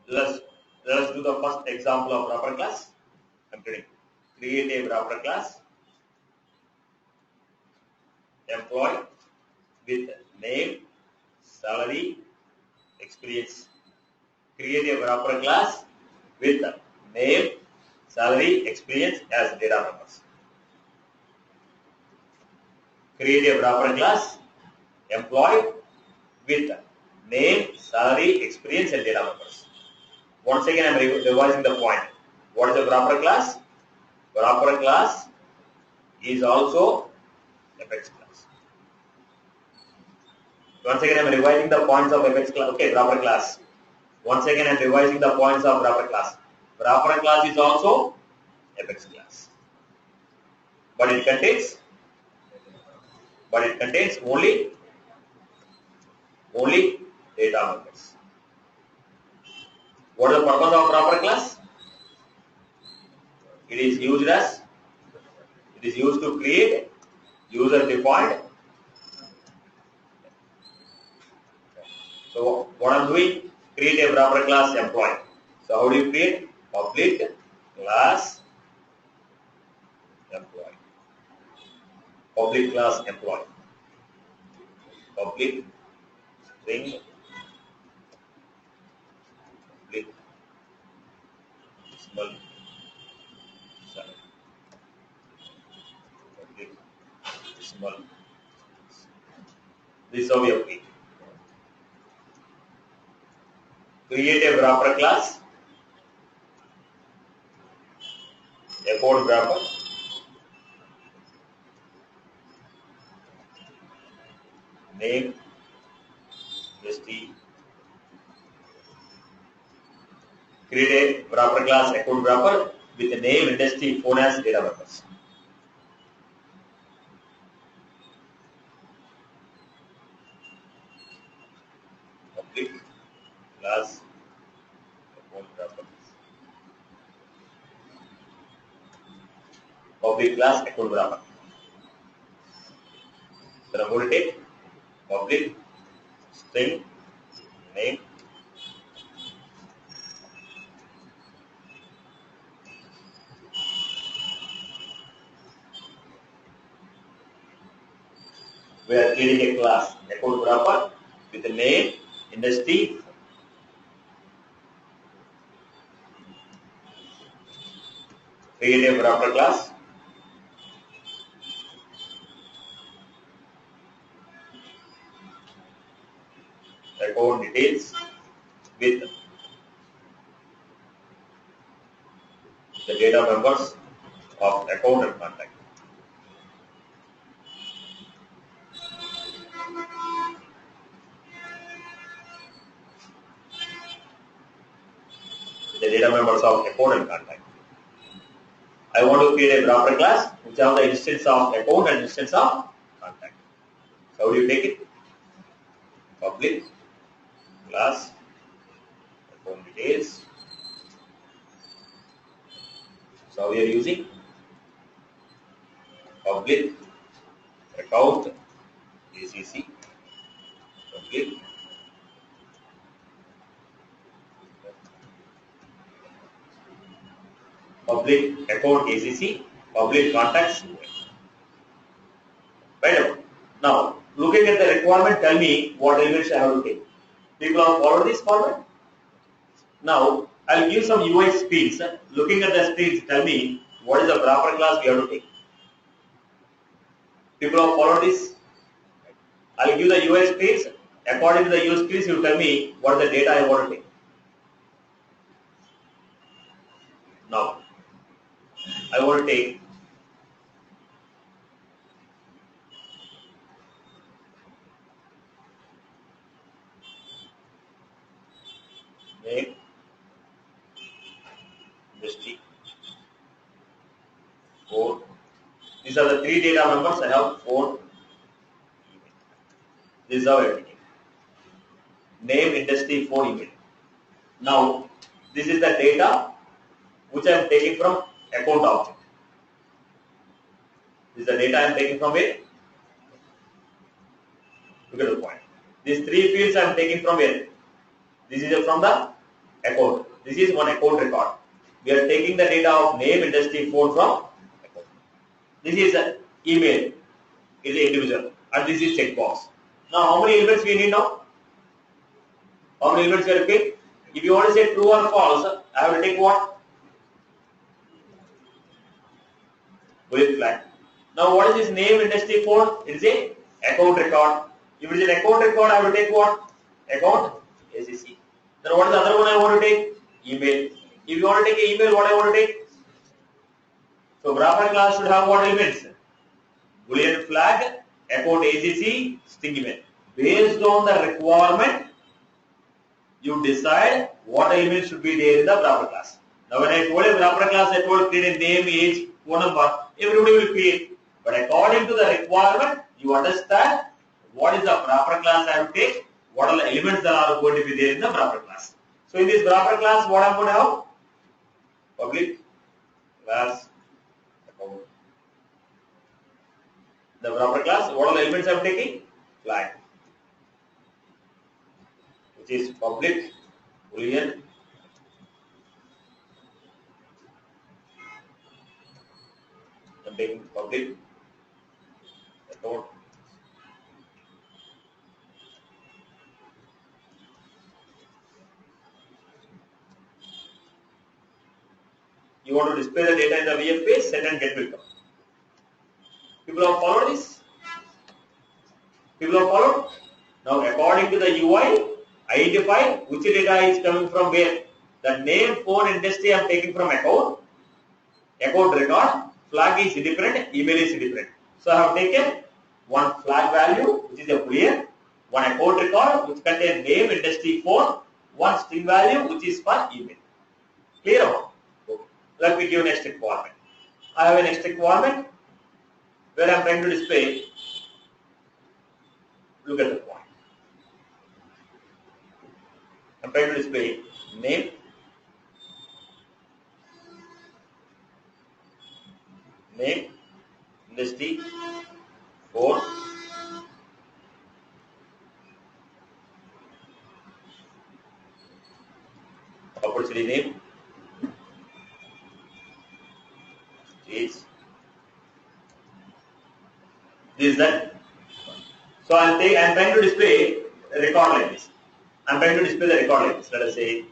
Let's let's do the first example of wrapper class. I'm kidding. Create a wrapper class employee with name, salary, experience. Create a wrapper class with name, salary, experience as data members. Create a wrapper class employee with name, salary, experience and data members. Once again, I am revising the point. What is a wrapper class? Wrapper class is also Apex class. Once again, I am revising the points of Apex class. Okay, wrapper class. Once again, I am revising the points of wrapper class. Wrapper class is also Apex class, but it contains only data members. What is the purpose of wrapper class? It is used to create user-defined. So what I'm doing, create a wrapper class employee. So how do you create? Public class employee. Public class employee. Public string public small sorry, public small. This is how we have create a wrapper class, a code wrapper, name, industry. Create a wrapper class, a code wrapper with the name, industry, phone as data members. Public class, a code wrapper. Public class, a code wrapper. So I'm going to take public string name, we are creating a class, a code wrapper with the name, industry, create a wrapper class, account details with the data members of account and contact. The data members of account and contact. I want to create a wrapper class which have the instance of account and instance of contact. So how do you take it? Public class account details. So we are using public account ACC. Public account ACC, public contacts. Right now, looking at the requirement, tell me what elements I have to take. People have followed this format. Now, I'll give some UI screens. Looking at the screens, tell me what is the wrapper class we have to take. People have followed this. I'll give the UI screens. According to the UI screens, you tell me what is the data I want to take. Now, I want to take name, industry, phone. These are the three data members. I have phone, email. This is how I take it. Name, industry, phone, email. Now, this is the data which I am taking from account object. This is the data I am taking from where? Look at the point. These three fields I am taking from where? This is from the account. This is one account record. We are taking the data of name, industry, phone from account. This is an email, is an individual, and this is checkbox. Now, how many elements we need now? How many elements we are looking? If you want to say true or false, I will take what? Boolean flag. Now, what is this name, industry, phone? It is a account record. If it is an account record, I will take what? Account ACC. Then what is the other one I want to take? Email. If you want to take an email, what I want to take? So wrapper class should have what elements? Boolean flag, account ACC, string email. Based on the requirement, you decide what elements should be there in the wrapper class. Now when I told a wrapper class, I told create a name, age, phone number, everybody will create. But according to the requirement, you understand what is the wrapper class I have to take, what are the elements that are going to be there in the wrapper class. So in this wrapper class, what I am going to have? Public class account. The wrapper class, what are the elements I am taking? Flag, which is public, boolean, I am taking public account. You want to display the data in the VF page, set and get will come. People have followed this? People have followed? Now according to the UI, identify which data is coming from where. The name, phone, industry I am taking from account record, flag is different, email is different. So I have taken one flag value which is a boolean, one account record which contains name, industry, phone, one string value which is for email. Clear about? Okay. Let me give next requirement. I have a next requirement where I am trying to display. Look at the point. I am trying to display name, industry, phone, opportunity name, stage. This is that. So I am trying to display a record like this. I am trying to display the record like this. Let us say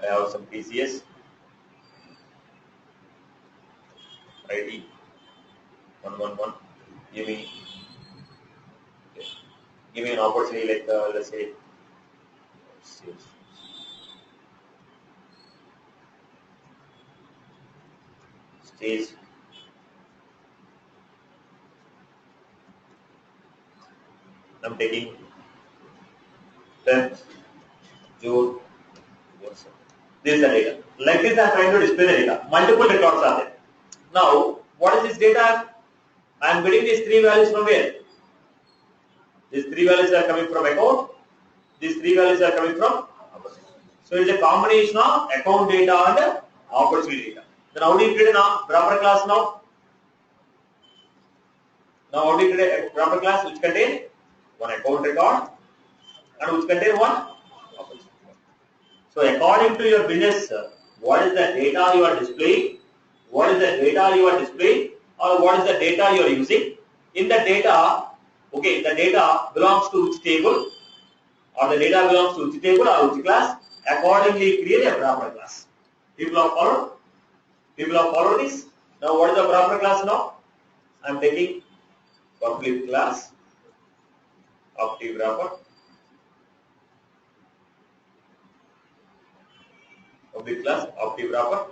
I have some PCS, ID 111. Give me an opportunity like let's say stage. I'm taking 10th June. This is the data. Like this, I'm trying to display the data. Multiple records are there. Now, what is this data? I am getting these three values from where? These three values are coming from account. These three values are coming from opportunity. So it is a combination of account data and opportunity data. Then how do you create a wrapper class now? Now how do you create a wrapper class which contains one account record and which contains one opportunity. So according to your business, what is the data you are displaying? What is the data you are displaying? Or what is the data you are using? In the data, okay, the data belongs to which table? Or the data belongs to which table or which class? Accordingly create a wrapper class. People have followed? People have followed this? Now what is the wrapper class now? I am taking public class active wrapper, public class active wrapper,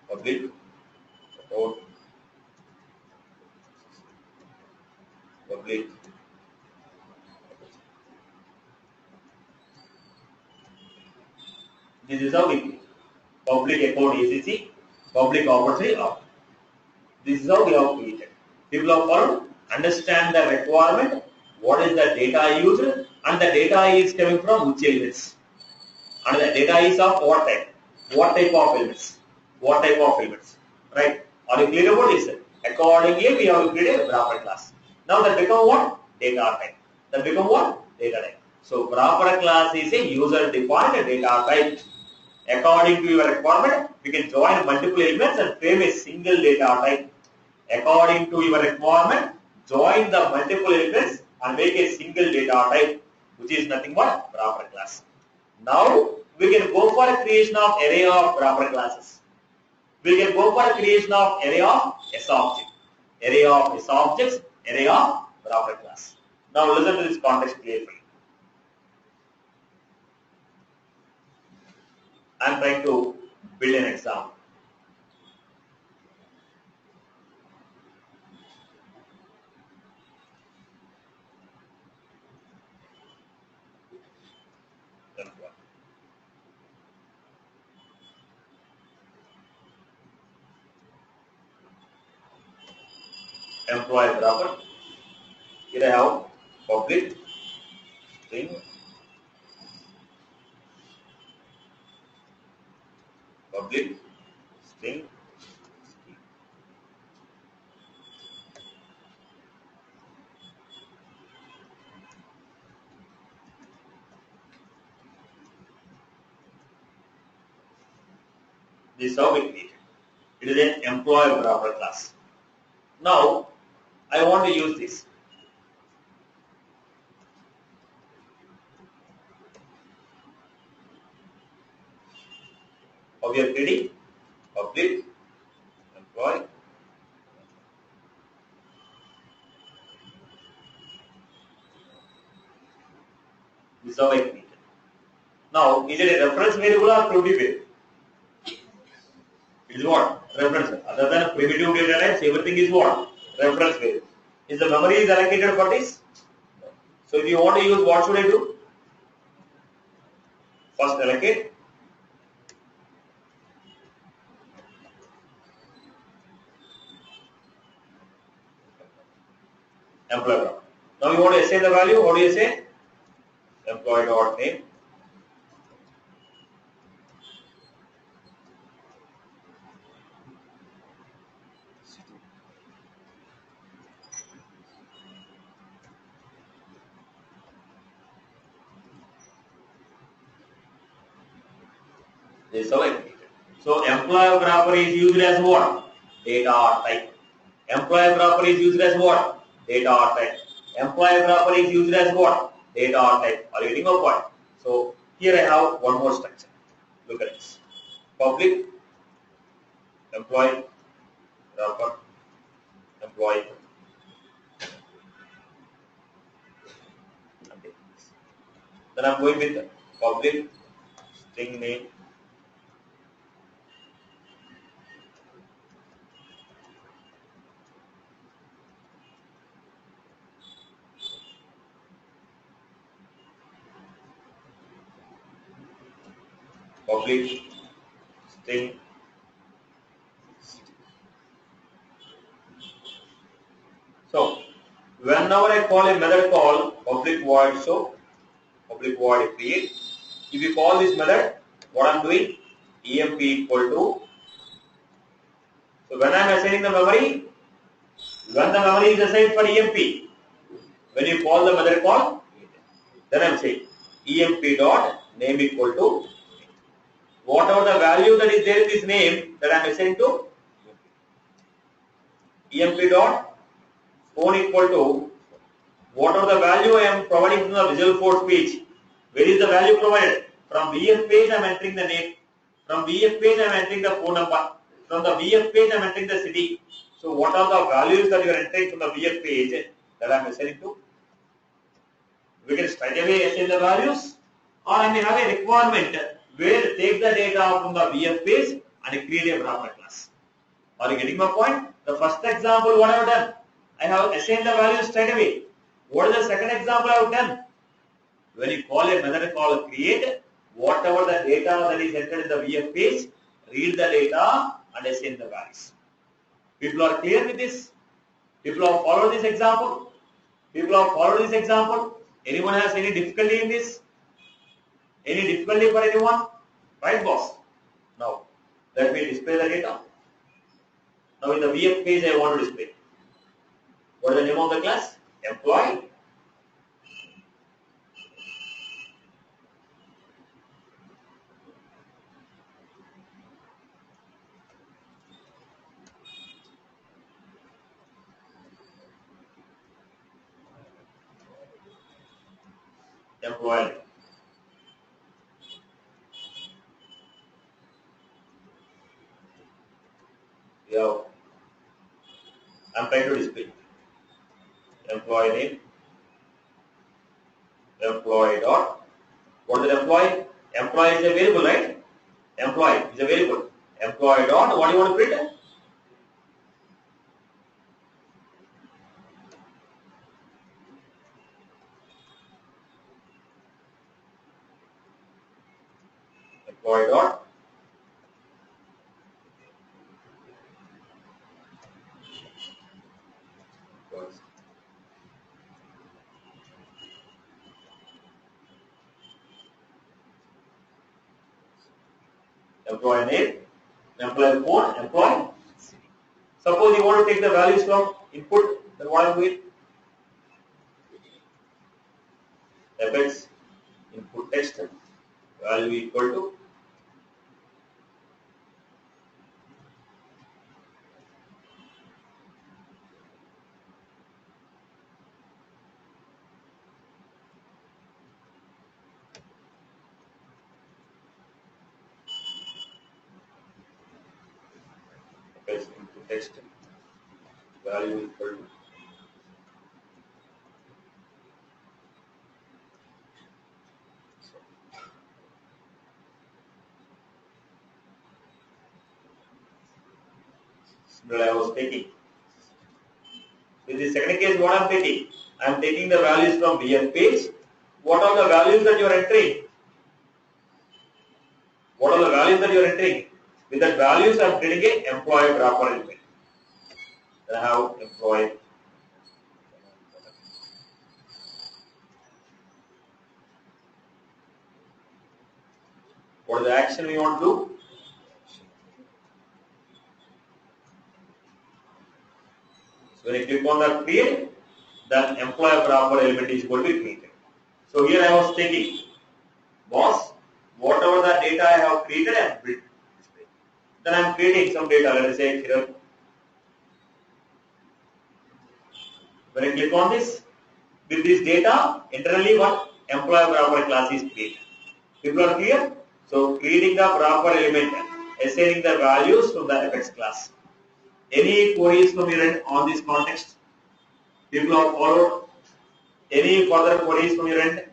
public account, public. This is how we create public account ACC, public opportunity opt. This is how we have created. People have followed, understand the requirement, what is the data used, and the data is coming from which elements. And the data is of what type? What type of elements? What type of elements? Right? Are you clear about this? Accordingly, we have created a wrapper class. Now that become what? Data type. That become what? Data type. So proper class is a user-defined data type. According to your requirement, we can join multiple elements and frame a single data type. According to your requirement, join the multiple elements and make a single data type, which is nothing but proper class. Now we can go for a creation of array of proper classes. We can go for a creation of array of S object, array of S objects, array of proper class. Now listen to this context carefully. I am trying to build an example. Employee proper. Here I have public string, public string. This is how we create it. It is an employee proper class. Now I want to use this. How we are creating public employee. This is how I create it. Now, is it a reference variable or primitive variable? It is what? Reference. Other than primitive data types, everything is what? Reference variable. Is the memory is allocated for this? No. So if you want to use, what should I do? First allocate. Employee. Now you want to assign the value. What do you say? Employee dot name. This is how I create it. So employee property is used as what? Data type. Employee property is used as what? Data type. Employee property is used as what? Data type. Are you getting my point? So here I have one more structure. Look at this. Public employee proper employee. Then I'm going with public string name. Public string. So whenever I call a method call public void show, public void create. If you call this method, what I'm doing, emp equal to. So when I'm assigning the memory, when the memory is assigned for emp, when you call the method call, then I'm saying emp dot name equal to whatever the value that is there in this name that I'm assigning to emp dot phone equal to whatever the value I am providing from the Salesforce page. Where is the value provided? From VF page I am entering the name. From VF page I am entering the phone number. From the VF page I am entering the city. So what are the values that you are entering from the VF page that I am assigning to? We can straight away assign the values, or I may have a requirement where take the data from the VF page and create a proper class. Are you getting my point? The first example, what I have done? I have assigned the values straight away. What is the second example I have done? When you call a method called create, whatever the data that is entered in the VF page, read the data and assign the values. People are clear with this? People have followed this example? People have followed this example? Anyone has any difficulty in this? Any difficulty for anyone? Right, boss? Now, let me display the data. Now in the VF page I want to display. What is the name of the class? Employee. employee. Yeah, I'm trying to display employee name, employee dot. What is the employee? Employee is a variable, right? Employee is a variable. Employee dot. What do you want to print? Employee dot. Employee name, employee phone, employee. Suppose you want to take the values from input, then what I'm doing? Fx input text value equal to Fx input text value equal to that I was taking. In the second case, what I'm taking? I'm taking the values from BF page. What are the values that you are entering? What are the values that you are entering? With that values, I'm getting a employee wrapper element. Then I have employee. What is the action we want to do? So when you click on the create, then employee wrapper element is going to be created. So here I was taking boss, whatever the data I have created and built. Then I am creating some data. Let us say here. When I click on this, with this data, internally what employee wrapper class is created. People are clear? So creating the wrapper element, assigning the values from the Fx class. Any queries from your end on this context? People have followed. Any further queries from your end?